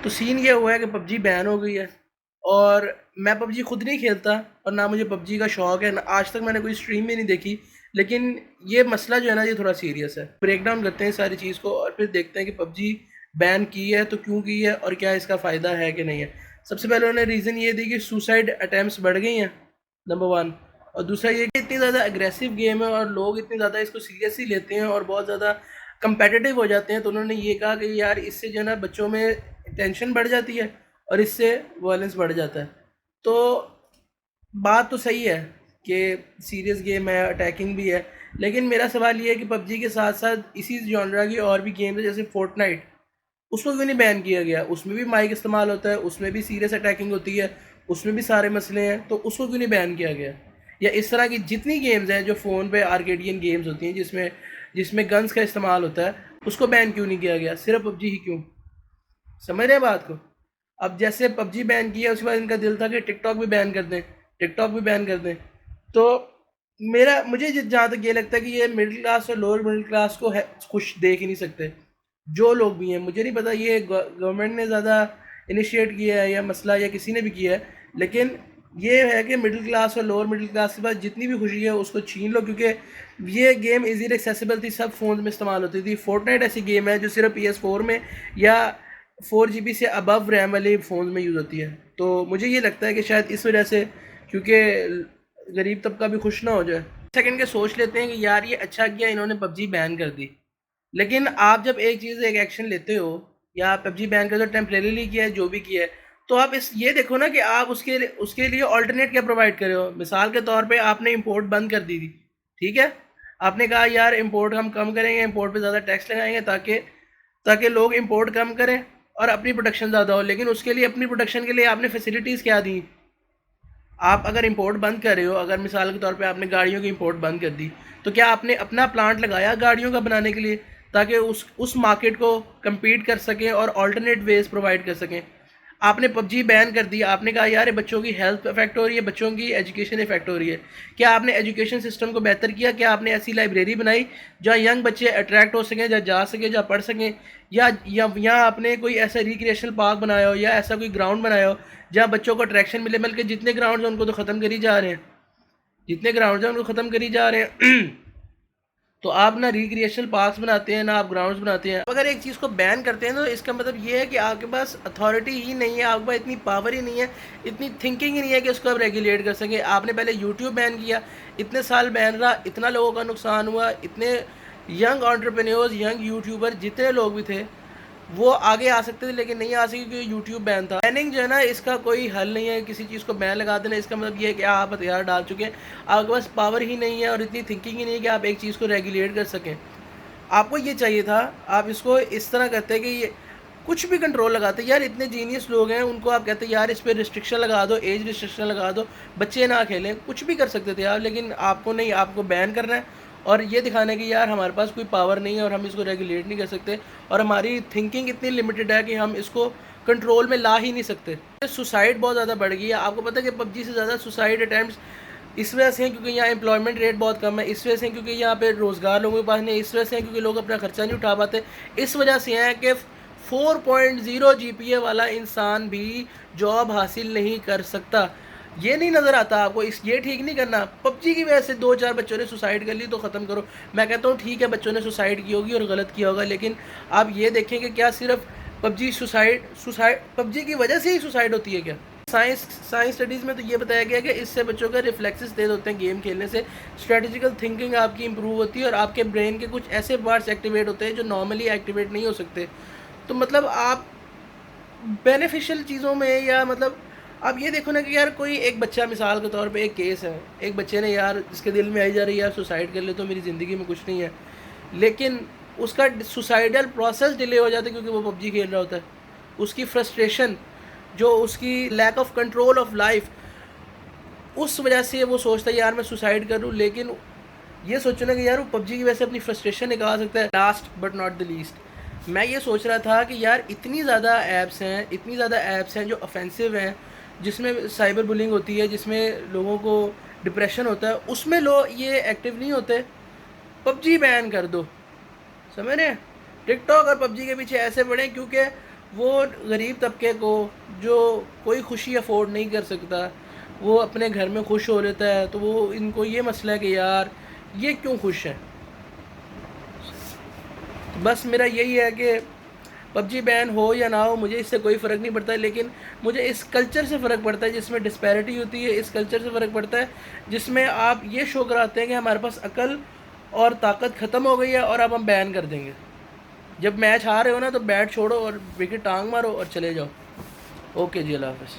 तो सीन ये हुआ है कि पबजी बैन हो गई है और मैं पबजी खुद नहीं खेलता और ना मुझे पबजी का शौक़ है, आज तक मैंने कोई स्ट्रीम भी नहीं देखी। लेकिन ये मसला जो है ना, ये थोड़ा सीरियस है। ब्रेक डाउन करते हैं सारी चीज़ को और फिर देखते हैं कि पबजी बैन की है तो क्यों की है और क्या इसका फ़ायदा है कि नहीं है। सबसे पहले उन्होंने रीज़न ये दी कि सुसाइड अटैम्प्ट्स बढ़ गई हैं, नंबर वन। और दूसरा ये कि इतनी ज़्यादा एग्रेसिव गेम है और लोग इतनी ज़्यादा इसको सीरियसली लेते हैं और बहुत ज़्यादा कंपेटिटिव हो जाते हैं। तो उन्होंने ये कहा कि यार इससे जो है ना बच्चों में टेंशन बढ़ जाती है और इससे वायलेंस बढ़ जाता है। तो बात तो सही है कि सीरियस गेम है, अटैकिंग भी है, लेकिन मेरा सवाल ये है कि पबजी के साथ साथ इसी जॉनरा की और भी गेम्स है जैसे फोर्टनाइट, उसको क्यों नहीं बैन किया गया? उसमें भी माइक इस्तेमाल होता है, उसमें भी सीरियस अटैकिंग होती है, उसमें भी सारे मसले हैं, तो उसको क्यों नहीं बैन किया गया? या इस तरह की जितनी गेम्स हैं जो फ़ोन पे आर्केडियन गेम्स होती हैं जिसमें जिसमें गन्स का इस्तेमाल होता है, उसको बैन क्यों नहीं किया गया? सिर्फ पबजी ही क्यों? समझ रहे हैं बात को? अब जैसे पबजी बैन किया उसके बाद इनका दिल था कि टिकटॉक भी बैन कर दें, टिकटॉक भी बैन कर दें। तो मुझे जहाँ तक ये लगता है कि ये मिडिल क्लास और लोअर मिडिल क्लास को खुश देख ही नहीं सकते, जो लोग भी हैं। मुझे नहीं पता ये गवर्नमेंट ने ज़्यादा इनिशिएट किया है या मसला या किसी ने भी किया है, लेकिन ये है कि मिडिल क्लास और लोअर मिडिल क्लास के पास जितनी भी खुशी है उसको छीन लो, क्योंकि ये गेम इजीली एक्सेसिबल थी, सब फ़ोन में इस्तेमाल होती थी। फोर्टनाइट ऐसी गेम है जो सिर्फ PS4 में या 4 GB से अबव रैम वाले फ़ोन में यूज़ होती है। तो मुझे ये लगता है कि शायद इस वजह से, क्योंकि गरीब तबका भी खुश ना हो जाए। सेकंड के सोच लेते हैं कि यार ये अच्छा किया इन्होंने पबजी बैन कर दी, लेकिन आप जब एक चीज़ एक एक्शन लेते हो या आप पबजी बैन कर दो, टेम्परेरीली किया है जो भी किया है, तो आप ये देखो ना कि आप उसके लिए ऑल्टरनेट क्या प्रोवाइड करे हो। मिसाल के तौर पे आपने इंपोर्ट बंद कर दी थी, ठीक है, आपने कहा यार इंपोर्ट हम कम करेंगे, इंपोर्ट पे ज़्यादा टैक्स लगाएंगे ताकि ताकि लोग इंपोर्ट कम करें और अपनी प्रोडक्शन ज़्यादा हो। लेकिन उसके लिए अपनी प्रोडक्शन के लिए आपने फैसिलिटीज़ क्या दी? आप अगर इंपोर्ट बंद कर रहे हो, अगर मिसाल के तौर पे आपने गाड़ियों की इंपोर्ट बंद कर दी, तो क्या आपने अपना प्लांट लगाया गाड़ियों का बनाने के लिए ताकि उस मार्केट को compete कर सकें और अल्टरनेट वेज प्रोवाइड कर सकें? आपने पबजी बैन कर दी, आपने कहा यार ये बच्चों की हेल्थ इफेक्ट हो रही है, बच्चों की एजुकेशन इफेक्ट हो रही है। क्या आपने एजुकेशन सिस्टम को बेहतर किया? क्या आपने ऐसी लाइब्रेरी बनाई जहाँ यंग बच्चे अट्रैक्ट हो सकें, जहाँ जा सकें, जहाँ पढ़ सकें? या आपने कोई ऐसा रिक्रिएशनल पार्क बनाया हो या ऐसा कोई ग्राउंड बनाया हो जहाँ बच्चों को अट्रैक्शन मिले? बल्कि जितने ग्राउंड हैं उनको तो ख़त्म करी जा रहे हैं, जितने ग्राउंड हैं उनको ख़त्म करी जा रहे हैं। तो आप ना रिक्रिएशनल पार्क्स बनाते हैं, ना आप ग्राउंड्स बनाते हैं। अगर एक चीज़ को बैन करते हैं तो इसका मतलब ये है कि आपके पास अथॉरिटी ही नहीं है, आपके पास इतनी पावर ही नहीं है, इतनी थिंकिंग ही नहीं है कि उसको आप रेगुलेट कर सकें। आपने पहले यूट्यूब बैन किया, इतने साल बैन रहा, इतना लोगों का नुकसान हुआ, इतने यंग एंटरप्रेन्योर्स, यंग यूट्यूबर जितने लोग भी थे वो आगे आ सकते थे लेकिन नहीं आ सके क्योंकि यूट्यूब बैन था। बैनिंग जो है ना, इसका कोई हल नहीं है। किसी चीज़ को बैन लगा देना इसका मतलब ये है कि आप हथियार डाल चुके हैं, आपके पास पावर ही नहीं है और इतनी थिंकिंग ही नहीं है कि आप एक चीज़ को रेगुलेट कर सकें। आपको ये चाहिए था, आप इसको इस तरह करते कि ये कुछ भी कंट्रोल लगाते। यार इतने जीनियस लोग हैं, उनको आप कहते यार इस पर रिस्ट्रिक्शन लगा दो, एज रिस्ट्रिक्शन लगा दो, बच्चे ना खेलें, कुछ भी कर सकते थे यार। लेकिन आपको नहीं, आपको बैन करना है और ये दिखाना है कि यार हमारे पास कोई पावर नहीं है और हम इसको रेगुलेट नहीं कर सकते और हमारी थिंकिंग इतनी लिमिटेड है कि हम इसको कंट्रोल में ला ही नहीं सकते। सुसाइड बहुत ज़्यादा बढ़ गई है। आपको पता है कि पबजी से ज़्यादा सुसाइड अटैम्प्ट्स इस वजह से हैं क्योंकि यहाँ एम्प्लॉयमेंट रेट बहुत कम है, इस वजह से क्योंकि यहाँ पे रोज़गार लोगों के पास नहीं, इस वजह से क्योंकि लोग अपना खर्चा नहीं उठा पाते, इस वजह से हैं कि 4.0 GPA वाला इंसान भी जॉब हासिल नहीं कर सकता। ये नहीं नज़र आता आपको? ये ठीक नहीं करना। पबजी की वजह से 2-4 बच्चों ने सुसाइड कर ली तो ख़त्म करो। मैं कहता हूँ ठीक है बच्चों ने सुसाइड की होगी और गलत किया होगा, लेकिन आप ये देखें कि क्या सिर्फ पबजी की वजह से ही सुसाइड होती है क्या? साइंस स्टडीज़ में तो ये बताया गया कि इससे बच्चों के रिफ्लेक्सेस तेज होते हैं, गेम खेलने से स्ट्रेटेजिकल थिंकिंग आपकी इंप्रूव होती है और आपके ब्रेन के कुछ ऐसे पार्ट्स एक्टिवेट होते हैं जो नॉर्मली एक्टिवेट नहीं हो सकते। तो मतलब आप बेनिफिशियल चीज़ों में, या मतलब आप ये देखो ना कि यार कोई एक बच्चा, मिसाल के तौर पे एक केस है, एक बच्चे ने यार जिसके दिल में आई जा रही है यार सुसाइड कर ले तो मेरी ज़िंदगी में कुछ नहीं है, लेकिन उसका सुसाइडल प्रोसेस डिले हो जाता है क्योंकि वो पबजी खेल रहा होता है। उसकी फ्रस्ट्रेशन, जो उसकी lack of control of life, उस वजह से वो सोचता है यार मैं सुसाइड करूँ। लेकिन ये सोचो ना कि यार वो पबजी की वजह से अपनी फ्रस्ट्रेशन निकाल सकता है। Last but not the least, मैं ये सोच रहा था कि यार इतनी ज़्यादा ऐप्स हैं जो ऑफेंसिव हैं, जिसमें साइबर बुलिंग होती है, जिसमें लोगों को डिप्रेशन होता है, उसमें लोग ये एक्टिव नहीं होते। पबजी बैन कर दो, समझ रहे हैं? टिकटॉक और पबजी के पीछे ऐसे पड़े क्योंकि वो गरीब तबके को जो कोई खुशी अफोर्ड नहीं कर सकता, वो अपने घर में खुश हो लेता है, तो वो इनको ये मसला है कि यार ये क्यों खुश है। बस मेरा यही है कि पबजी बैन हो या ना हो मुझे इससे कोई फ़र्क नहीं पड़ता है, लेकिन मुझे इस कल्चर से फ़र्क पड़ता है जिसमें डिस्पैरिटी होती है। इस कल्चर से फ़र्क पड़ता है जिसमें आप ये शो कराते हैं कि हमारे पास अकल और ताकत ख़त्म हो गई है और अब हम बैन कर देंगे। जब मैच हार रहे हो ना तो बैट छोड़ो और विकेट टांग मारो और चले जाओ। ओके जी, अल्लाह हाफ़िज़।